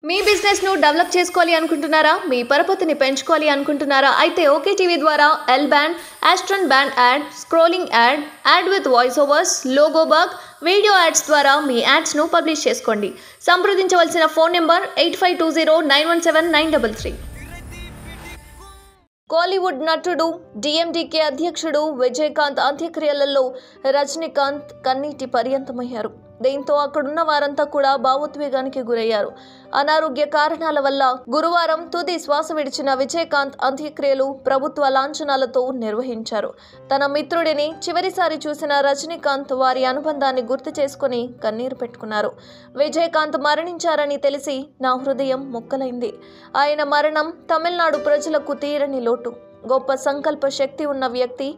మీ business ను develop చేసుకోవాలి అనుకుంటున్నారా? మీ పరపతిని పెంచుకోవాలి అనుకుంటున్నారా? అయితే ఓకే టీవీ ద్వారా L band, Aston band ad, scrolling ad, ad with voice overs, logo bug, video ads ద్వారా మీ యాడ్స్ ను పబ్లిష్ చేసుకోండి. సంప్రదించవలసిన ఫోన్ నెంబర్ 8520917933. కోలీవుడ్ నటుడు డిఎండికే అధ్యక్షుడు విజయకాంత్ అంత్యక్రియలలో రజనీకాంత్ కన్నీటి పర్యంతమయ్యారు. దీంతో అక్కడున్న వారంతా కూడా భావోద్వేగానికి గురయ్యారు. అనారోగ్య కారణాల వల్ల గురువారం తుది శ్వాస విడిచిన విజయకాంత్ అంత్యక్రియలు ప్రభుత్వ లాంఛనాలతో నిర్వహించారు. తన మిత్రుడిని చివరిసారి చూసిన రజనీకాంత్ వారి అనుబంధాన్ని గుర్తు చేసుకుని కన్నీరు పెట్టుకున్నారు. విజయకాంత్ మరణించారని తెలిసి నా హృదయం ముక్కలైంది. ఆయన మరణం తమిళనాడు ప్రజలకు తీరని లోటు. గొప్ప సంకల్ప శక్తి ఉన్న వ్యక్తి.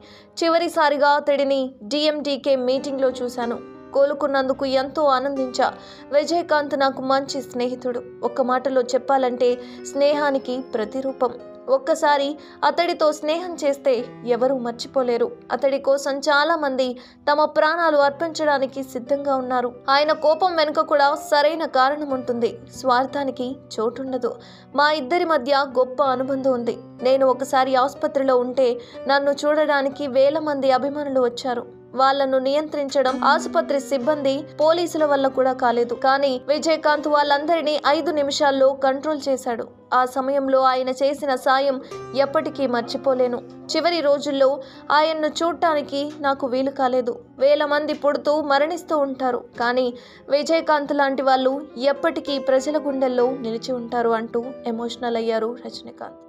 చివరిసారిగా అతడిని డిఎండికే మీటింగ్లో చూశాను. కోలుకున్నందుకు ఎంతో ఆనందించా. విజయకాంత్ నాకు మంచి స్నేహితుడు. ఒక్క మాటలో చెప్పాలంటే స్నేహానికి ప్రతిరూపం. ఒక్కసారి అతడితో స్నేహం చేస్తే ఎవరూ మర్చిపోలేరు. అతడి కోసం చాలా మంది తమ ప్రాణాలు అర్పించడానికి సిద్ధంగా ఉన్నారు. ఆయన కోపం వెనుక కూడా సరైన కారణం ఉంటుంది. స్వార్థానికి చోటుండదు. మా ఇద్దరి మధ్య గొప్ప అనుబంధం ఉంది. నేను ఒకసారి ఆసుపత్రిలో ఉంటే నన్ను చూడడానికి వేల మంది అభిమానులు వచ్చారు. వాళ్లను నియంత్రించడం ఆసుపత్రి సిబ్బంది, పోలీసుల వల్ల కూడా కాలేదు. కానీ విజయకాంత్ వాళ్ళందరినీ 5 నిమిషాల్లో కంట్రోల్ చేశాడు. ఆ సమయంలో ఆయన చేసిన సాయం ఎప్పటికీ మర్చిపోలేను. చివరి రోజుల్లో ఆయన్ను చూడటానికి నాకు వీలు కాలేదు. వేల మంది పుడుతూ మరణిస్తూ ఉంటారు. కానీ విజయకాంత్ లాంటి వాళ్ళు ఎప్పటికీ ప్రజల గుండెల్లో నిలిచి ఉంటారు అంటూ ఎమోషనల్ అయ్యారు రజనీకాంత్.